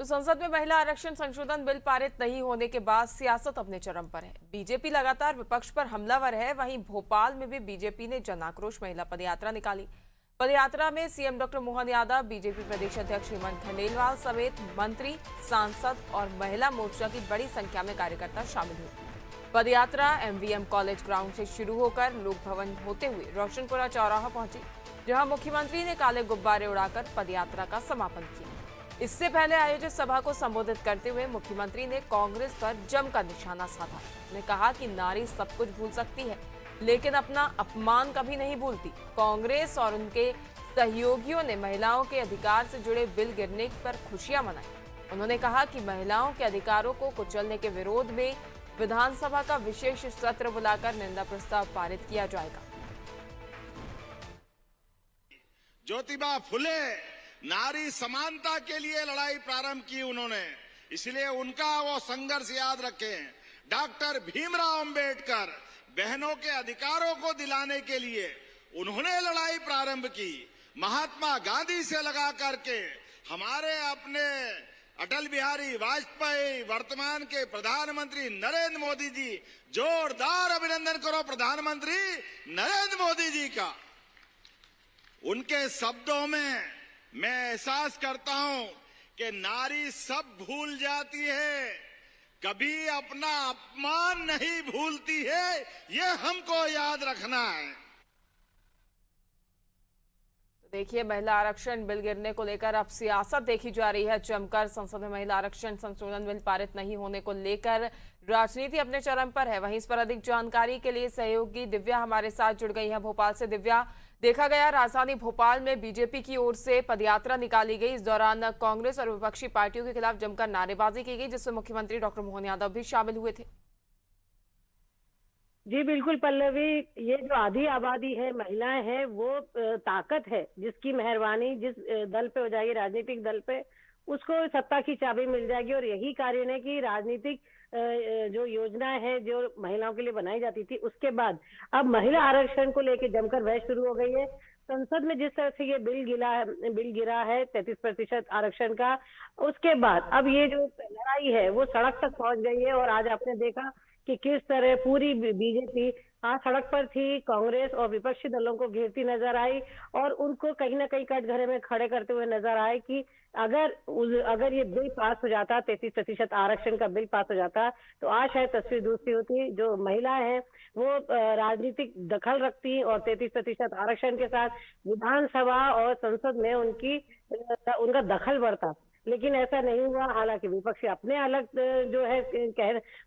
तो संसद में महिला आरक्षण संशोधन बिल पारित नहीं होने के बाद सियासत अपने चरम पर है। बीजेपी लगातार विपक्ष पर हमलावर है। वहीं भोपाल में भी बीजेपी ने जन आक्रोश महिला पदयात्रा निकाली। पदयात्रा में CM doctor Mohan Yadav, BJP प्रदेश अध्यक्ष हेमंत खंडेलवाल समेत मंत्री, सांसद और महिला मोर्चा की बड़ी संख्या में कार्यकर्ता शामिल हुए। पदयात्रा एमवीएम कॉलेज ग्राउंड से शुरू होकर लोक भवन होते हुए रोशनपुरा चौराहा पहुंची, जहां मुख्यमंत्री ने काले गुब्बारे उड़ाकर पदयात्रा का समापन किया। इससे पहले आयोजित सभा को संबोधित करते हुए मुख्यमंत्री ने कांग्रेस पर जमकर निशाना साधा। उन्होंने कहा कि नारी सब कुछ भूल सकती है, लेकिन अपना अपमान कभी नहीं भूलती। कांग्रेस और उनके सहयोगियों ने महिलाओं के अधिकार से जुड़े बिल गिरने पर खुशियां मनाई। उन्होंने कहा कि महिलाओं के अधिकारों को कुचलने के विरोध में विधानसभा का विशेष सत्र बुलाकर निंदा प्रस्ताव पारित किया जाएगा। ज्योतिबा फुले नारी समानता के लिए लड़ाई प्रारंभ की उन्होंने, इसलिए उनका वो संघर्ष याद रखें। डॉक्टर भीमराव अंबेडकर बहनों के अधिकारों को दिलाने के लिए उन्होंने लड़ाई प्रारंभ की। महात्मा गांधी से लगा करके हमारे अपने अटल बिहारी वाजपेयी, वर्तमान के प्रधानमंत्री नरेंद्र मोदी जी, जोरदार अभिनंदन करो प्रधानमंत्री नरेंद्र मोदी जी का। उनके शब्दों में मैं एहसास करता हूं कि नारी सब भूल जाती है, कभी अपना अपमान नहीं भूलती है। ये हमको याद रखना है। तो देखिए, महिला आरक्षण बिल गिरने को लेकर अब सियासत देखी जा रही है जमकर। संसद में महिला आरक्षण संशोधन बिल पारित नहीं होने को लेकर राजनीति अपने चरम पर है। वहीं इस पर अधिक जानकारी के लिए सहयोगी दिव्या हमारे साथ जुड़ गई है भोपाल से। दिव्या, देखा गया राजधानी भोपाल में बीजेपी की ओर से पदयात्रा निकाली गई। इस दौरान कांग्रेस और विपक्षी पार्टियों के खिलाफ जमकर नारेबाजी की गई, जिसमें मुख्यमंत्री डॉक्टर मोहन यादव भी शामिल हुए थे। जी बिल्कुल पल्लवी, ये जो आधी आबादी है, महिलाएं हैं, वो ताकत है जिसकी मेहरबानी जिस दल पे हो जाएगी, राजनीतिक दल पे, उसको सत्ता की चाबी मिल जाएगी। और यही कारण है कि राजनीतिक जो योजनाएं हैं जो महिलाओं के लिए बनाई जाती थी, उसके बाद अब महिला आरक्षण को लेकर जमकर बहस शुरू हो गई है। संसद में जिस तरह से ये बिल गिरा है 33% आरक्षण का, उसके बाद अब ये जो लड़ाई है वो सड़क तक पहुंच गई है। और आज आपने देखा कि किस तरह पूरी बीजेपी आज सड़क पर थी, कांग्रेस और विपक्षी दलों को घेरती नजर आई और उनको कहीं ना कहीं कटघरे में खड़े करते हुए नजर आए कि अगर ये बिल पास हो जाता, 33% आरक्षण का बिल पास हो जाता, तो आज शायद तस्वीर दूसरी होती। जो महिलाएं हैं वो राजनीतिक दखल रखती और 33% आरक्षण के साथ विधानसभा और संसद में उनका दखल बढ़ता, लेकिन ऐसा नहीं हुआ। हालांकि विपक्षी अपने अलग जो है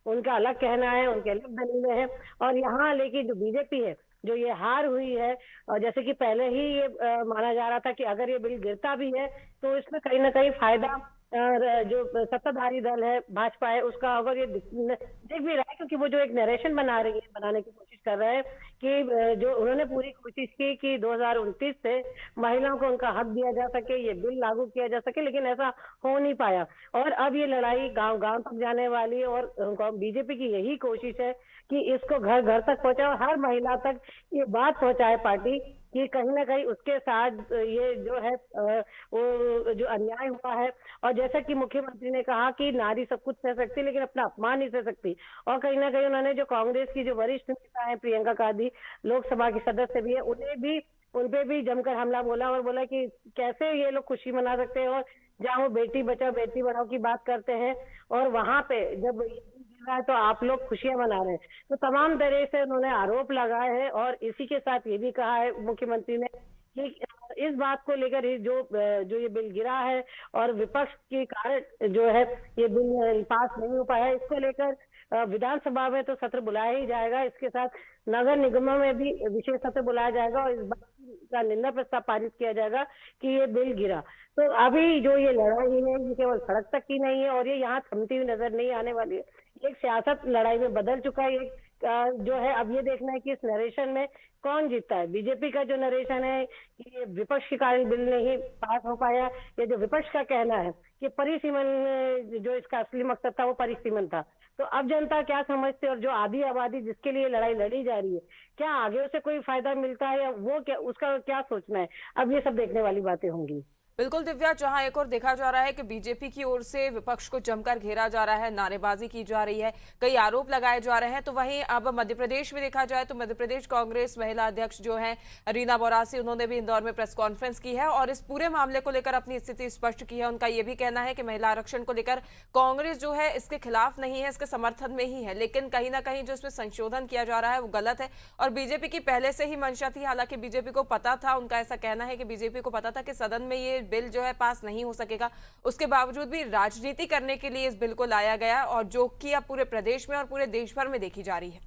उनका अलग कहना है, उनके अलग दलीलें हैं। और यहाँ लेकिन जो बीजेपी है, जो ये हार हुई है, और जैसे कि पहले ही ये माना जा रहा था कि अगर ये बिल गिरता भी है तो इसमें कहीं ना कहीं फायदा जो सत्ताधारी दल है, भाजपा है, उसका अगर ये दिख भी रहा है, क्योंकि वो जो एक नरेशन बनाने की कोशिश कर रहे हैं कि जो उन्होंने पूरी कोशिश की कि 2029 से महिलाओं को उनका हक दिया जा सके, ये बिल लागू किया जा सके, लेकिन ऐसा हो नहीं पाया। और अब ये लड़ाई गांव गांव तक जाने वाली है और बीजेपी की यही कोशिश है कि इसको घर घर तक पहुंचाए और हर महिला तक ये बात पहुंचाए पार्टी कि कहीं ना कहीं उसके साथ ये जो है वो जो अन्याय हुआ है। और जैसा कि मुख्यमंत्री ने कहा कि नारी सब कुछ सह सकती लेकिन अपना अपमान नहीं सह सकती। और कहीं ना कहीं उन्होंने जो कांग्रेस की जो वरिष्ठ नेता है प्रियंका गांधी, लोकसभा की सदस्य भी है, उन पे भी जमकर हमला बोला और बोला कि कैसे ये लोग खुशी मना सकते हैं और जहाँ वो बेटी बचाओ बेटी पढ़ाओ की बात करते हैं और वहां पे जब है तो आप लोग खुशियां मना रहे हैं। तो तमाम तरह से उन्होंने आरोप लगाए हैं और इसी के साथ ये भी कहा है मुख्यमंत्री ने कि इस बात को लेकर जो ये बिल गिरा है और विपक्ष के कारण जो है ये बिल पास नहीं हो पाया, इसको लेकर विधानसभा में तो सत्र बुलाया ही जाएगा। इसके साथ नगर निगमों में भी विशेष सत्र बुलाया जाएगा और इस बात का निंदा प्रस्ताव पारित किया जाएगा कि ये बिल गिरा। तो अभी जो ये लड़ाई है ये केवल सड़क तक की नहीं है और ये यहाँ थमती हुई नजर नहीं आने वाली है। एक सियासत लड़ाई में बदल चुका है। जो है अब ये देखना है कि इस नरेशन में कौन जीतता है। बीजेपी का जो नरेशन है कि विपक्ष के कारण बिल नहीं पास हो पाया, या जो विपक्ष का कहना है कि परिसीमन जो इसका असली मकसद था वो परिसीमन था। तो अब जनता क्या समझती है और जो आधी आबादी जिसके लिए लड़ाई लड़ी जा रही है, क्या आगे उसे कोई फायदा मिलता है या वो क्या उसका क्या सोचना है, अब ये सब देखने वाली बातें होंगी। बिल्कुल दिव्या, जहां एक और देखा जा रहा है कि बीजेपी की ओर से विपक्ष को जमकर घेरा जा रहा है, नारेबाजी की जा रही है, कई आरोप लगाए जा रहे हैं, तो वहीं अब मध्य प्रदेश में देखा जाए तो मध्य प्रदेश कांग्रेस महिला अध्यक्ष जो है रीना बोरासी, उन्होंने भी इंदौर में प्रेस कॉन्फ्रेंस की है और इस पूरे मामले को लेकर अपनी स्थिति स्पष्ट की है। उनका यह भी कहना है कि महिला आरक्षण को लेकर कांग्रेस जो है इसके खिलाफ नहीं है, इसके समर्थन में ही है, लेकिन कहीं ना कहीं जो इसमें संशोधन किया जा रहा है वो गलत है और बीजेपी की पहले से ही मंशा थी। हालांकि बीजेपी को पता था, उनका ऐसा कहना है कि बीजेपी को पता था कि सदन में ये बिल जो है पास नहीं हो सकेगा, उसके बावजूद भी राजनीति करने के लिए इस बिल को लाया गया और जो कि अब पूरे प्रदेश में और पूरे देश भर में देखी जा रही है।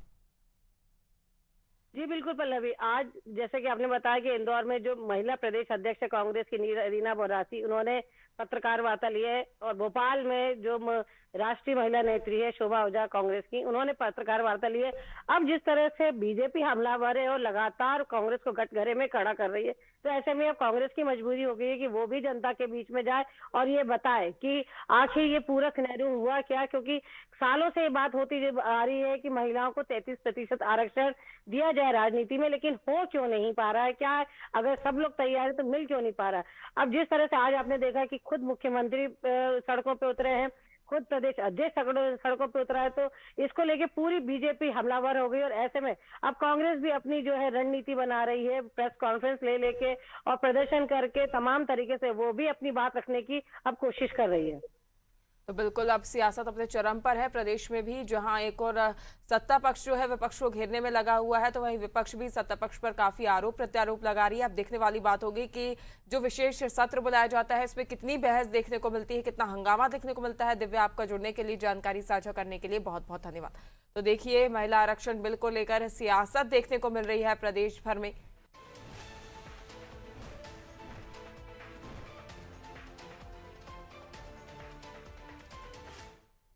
जी बिल्कुल पल्लवी, आज जैसे कि आपने बताया कि इंदौर में जो महिला प्रदेश अध्यक्ष है कांग्रेस की रीना बोरासी, उन्होंने पत्रकार वार्ता ली है और भोपाल में जो राष्ट्रीय महिला नेत्री है शोभा ओझा कांग्रेस की, उन्होंने पत्रकार वार्ता ली है। अब जिस तरह से बीजेपी हमलावर है और लगातार कांग्रेस को गठघरे में खड़ा कर रही है, तो ऐसे में अब कांग्रेस की मजबूरी हो गई है कि वो भी जनता के बीच में जाए और ये बताए कि आखिर ये पूरक नेहरू हुआ क्या, क्योंकि सालों से ये बात होती आ रही है कि महिलाओं को 33% आरक्षण दिया जाए राजनीति में, लेकिन हो क्यों नहीं पा रहा है, क्या अगर सब लोग तैयार है तो मिल क्यों नहीं पा रहा है। अब जिस तरह से आज आपने देखा कि खुद मुख्यमंत्री सड़कों पे उतरे हैं, खुद प्रदेश अध्यक्ष सड़कों पे उतरा है, तो इसको लेके पूरी बीजेपी हमलावर हो गई और ऐसे में अब कांग्रेस भी अपनी जो है रणनीति बना रही है, प्रेस कॉन्फ्रेंस ले लेके और प्रदर्शन करके तमाम तरीके से वो भी अपनी बात रखने की अब कोशिश कर रही है। तो बिल्कुल अब सियासत अपने चरम पर है प्रदेश में भी, जहां एक और सत्ता पक्ष जो है विपक्ष को घेरने में लगा हुआ है, तो वहीं विपक्ष भी सत्ता पक्ष पर काफी आरोप प्रत्यारोप लगा रही है। अब देखने वाली बात होगी कि जो विशेष सत्र बुलाया जाता है इसमें कितनी बहस देखने को मिलती है, कितना हंगामा देखने को मिलता है। दिव्या, आपका जुड़ने के लिए, जानकारी साझा करने के लिए बहुत बहुत धन्यवाद। तो देखिए, महिला आरक्षण बिल को लेकर सियासत देखने को मिल रही है प्रदेश भर में।